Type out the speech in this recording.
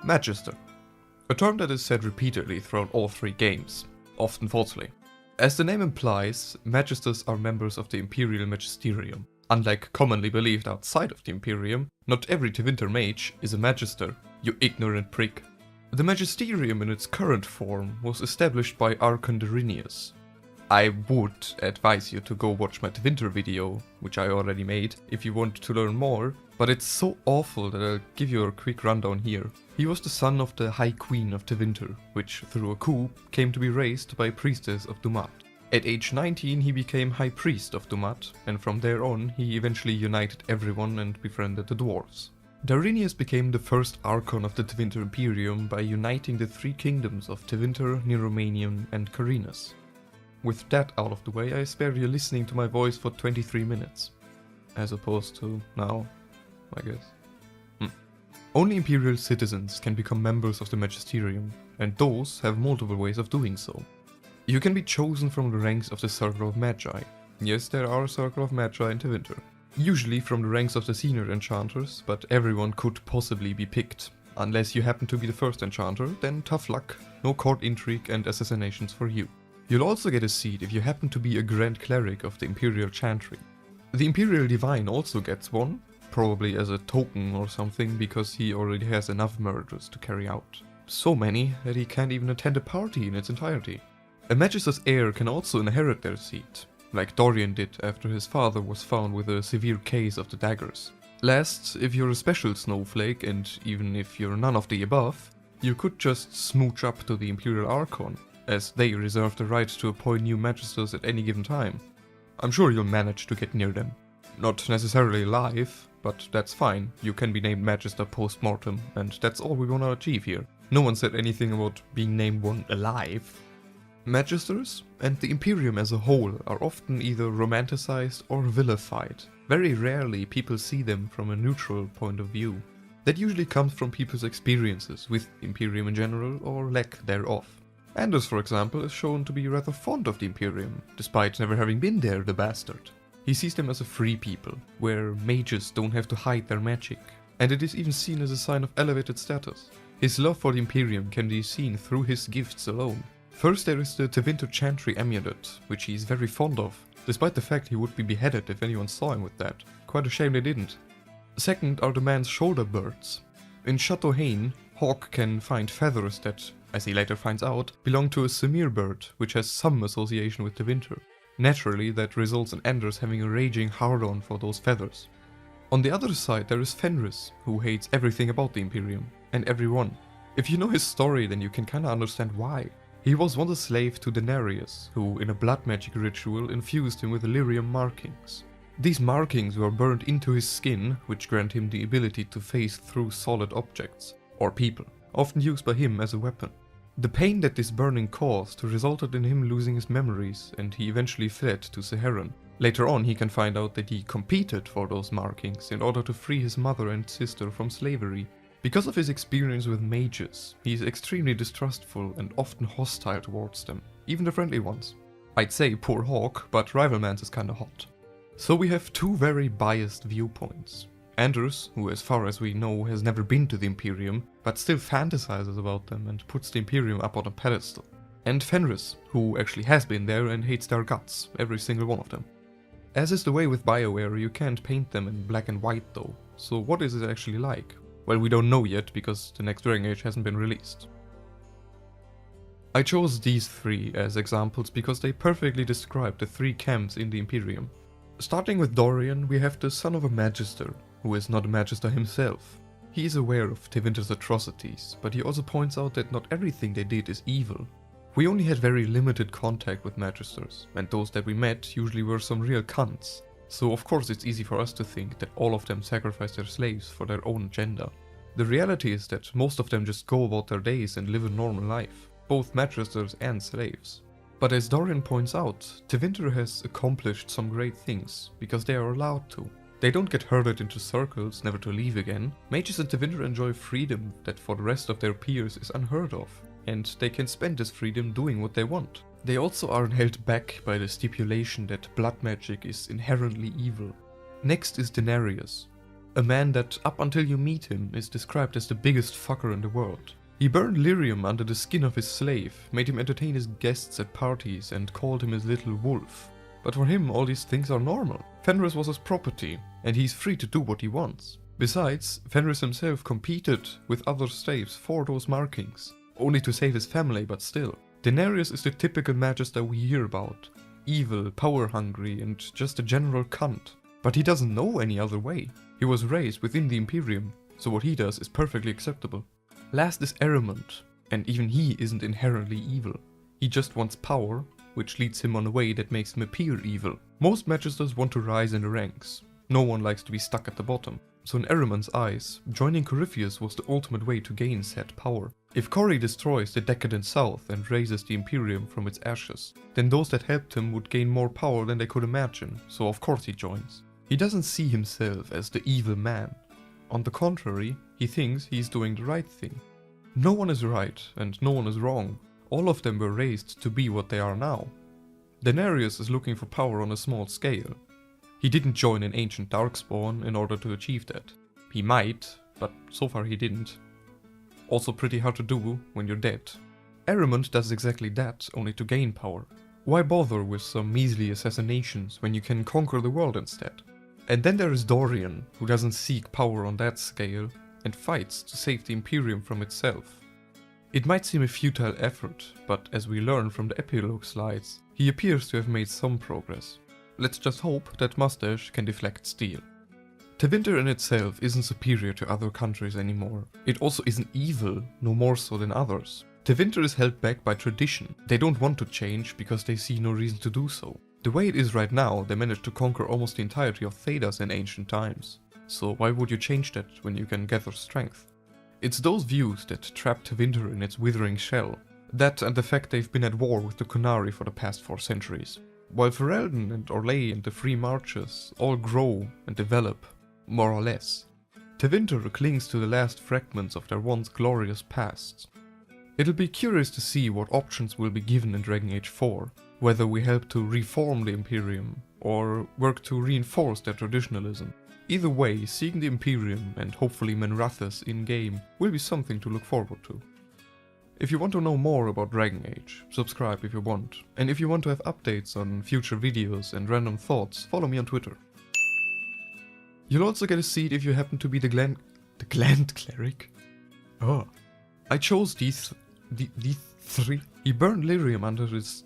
Magister. A term that is said repeatedly throughout all three games, often falsely. As the name implies, Magisters are members of the Imperial Magisterium. Unlike commonly believed outside of the Imperium, not every Tevinter mage is a Magister, you ignorant prick. The Magisterium in its current form was established by Archon Danarius. I would advise you to go watch my Tevinter video, which I already made, if you want to learn more, but it's so awful that I'll give you a quick rundown here. He was the son of the High Queen of Tevinter, which through a coup came to be raised by a priestess of Dumat. At age 19 he became High Priest of Dumat, and from there on he eventually united everyone and befriended the dwarves. Danarius became the first Archon of the Tevinter Imperium by uniting the three kingdoms of Tevinter, Niromanium and Carinus. With that out of the way, I spare you listening to my voice for 23 minutes. As opposed to now, I guess. Only Imperial citizens can become members of the Magisterium, and those have multiple ways of doing so. You can be chosen from the ranks of the Circle of Magi. Yes, there are a Circle of Magi in Tevinter. Usually from the ranks of the senior enchanters, but everyone could possibly be picked. Unless you happen to be the first enchanter, then tough luck, no court intrigue and assassinations for you. You'll also get a seat if you happen to be a Grand Cleric of the Imperial Chantry. The Imperial Divine also gets one, probably as a token or something, because he already has enough murders to carry out. So many that he can't even attend a party in its entirety. A Magister's heir can also inherit their seat, like Dorian did after his father was found with a severe case of the daggers. Last, if you're a special snowflake, and even if you're none of the above, you could just smooch up to the Imperial Archon, as they reserve the right to appoint new Magisters at any given time. I'm sure you'll manage to get near them. Not necessarily alive, but that's fine, you can be named Magister post-mortem, and that's all we wanna achieve here. No one said anything about being named one alive. Magisters, and the Imperium as a whole, are often either romanticized or vilified. Very rarely people see them from a neutral point of view. That usually comes from people's experiences with the Imperium in general, or lack thereof. Anders, for example, is shown to be rather fond of the Imperium, despite never having been there, the bastard. He sees them as a free people, where mages don't have to hide their magic, and it is even seen as a sign of elevated status. His love for the Imperium can be seen through his gifts alone. First there is the Tevinter Chantry amulet, which he is very fond of, despite the fact he would be beheaded if anyone saw him with that. Quite a shame they didn't. Second are the man's shoulder birds. In Chateau Hain, Hawk can find feathers that, as he later finds out, belong to a Semir bird, which has some association with Tevinter. Naturally, that results in Anders having a raging hard-on for those feathers. On the other side there is Fenris, who hates everything about the Imperium, and everyone. If you know his story, then you can kinda understand why. He was once a slave to Danarius, who in a blood magic ritual infused him with lyrium markings. These markings were burned into his skin, which grant him the ability to phase through solid objects, or people, often used by him as a weapon. The pain that this burning caused resulted in him losing his memories, and he eventually fled to Seheron. Later on he can find out that he competed for those markings in order to free his mother and sister from slavery. Because of his experience with mages, he is extremely distrustful and often hostile towards them, even the friendly ones. I'd say poor Hawk, but Rivalmans is kinda hot. So we have two very biased viewpoints. Anders, who as far as we know has never been to the Imperium, but still fantasizes about them and puts the Imperium up on a pedestal. And Fenris, who actually has been there and hates their guts, every single one of them. As is the way with BioWare, you can't paint them in black and white though, so what is it actually like? Well, we don't know yet, because the next Dragon Age hasn't been released. I chose these three as examples because they perfectly describe the three camps in the Imperium. Starting with Dorian, we have the son of a Magister, who is not a Magister himself. He is aware of Tevinter's atrocities, but he also points out that not everything they did is evil. We only had very limited contact with Magisters, and those that we met usually were some real cunts. So of course it's easy for us to think that all of them sacrifice their slaves for their own agenda. The reality is that most of them just go about their days and live a normal life, both Magisters and slaves. But as Dorian points out, Tevinter has accomplished some great things, because they are allowed to. They don't get herded into circles, never to leave again. Mages in Tevinter enjoy freedom that for the rest of their peers is unheard of, and they can spend this freedom doing what they want. They also aren't held back by the stipulation that blood magic is inherently evil. Next is Danarius. A man that, up until you meet him, is described as the biggest fucker in the world. He burned lyrium under the skin of his slave, made him entertain his guests at parties, and called him his little wolf. But for him, all these things are normal. Fenris was his property, and he's free to do what he wants. Besides, Fenris himself competed with other slaves for those markings, only to save his family, but still. Danarius is the typical magister we hear about. Evil, power-hungry, and just a general cunt. But he doesn't know any other way. He was raised within the Imperium, so what he does is perfectly acceptable. Last is Ehremund, and even he isn't inherently evil. He just wants power, which leads him on a way that makes him appear evil. Most magisters want to rise in the ranks. No one likes to be stuck at the bottom. So in Ehremund's eyes, joining Corypheus was the ultimate way to gain said power. If Cory destroys the decadent south and raises the Imperium from its ashes, then those that helped him would gain more power than they could imagine, so of course he joins. He doesn't see himself as the evil man. On the contrary, he thinks he's doing the right thing. No one is right and no one is wrong. All of them were raised to be what they are now. Danarius is looking for power on a small scale. He didn't join an ancient darkspawn in order to achieve that. He might, but so far he didn't. Also pretty hard to do when you're dead. Ehremund does exactly that, only to gain power. Why bother with some measly assassinations when you can conquer the world instead? And then there is Dorian, who doesn't seek power on that scale, and fights to save the Imperium from itself. It might seem a futile effort, but as we learn from the epilogue slides, he appears to have made some progress. Let's just hope that Mustache can deflect steel. Tevinter in itself isn't superior to other countries anymore. It also isn't evil, no more so than others. Tevinter is held back by tradition. They don't want to change because they see no reason to do so. The way it is right now, they managed to conquer almost the entirety of Thedas in ancient times. So why would you change that when you can gather strength? It's those views that trap Tevinter in its withering shell. That and the fact they've been at war with the Qunari for the past 4 centuries. While Ferelden and Orlais and the Free Marches all grow and develop, more or less, Tevinter clings to the last fragments of their once glorious past. It'll be curious to see what options will be given in Dragon Age 4, whether we help to reform the Imperium, or work to reinforce their traditionalism. Either way, seeing the Imperium and hopefully Menrathis in-game will be something to look forward to. If you want to know more about Dragon Age, subscribe if you want, and if you want to have updates on future videos and random thoughts, follow me on Twitter. You'll also get a seat if you happen to be the Gland Cleric. Oh. I chose these 3. He burned lyrium under his...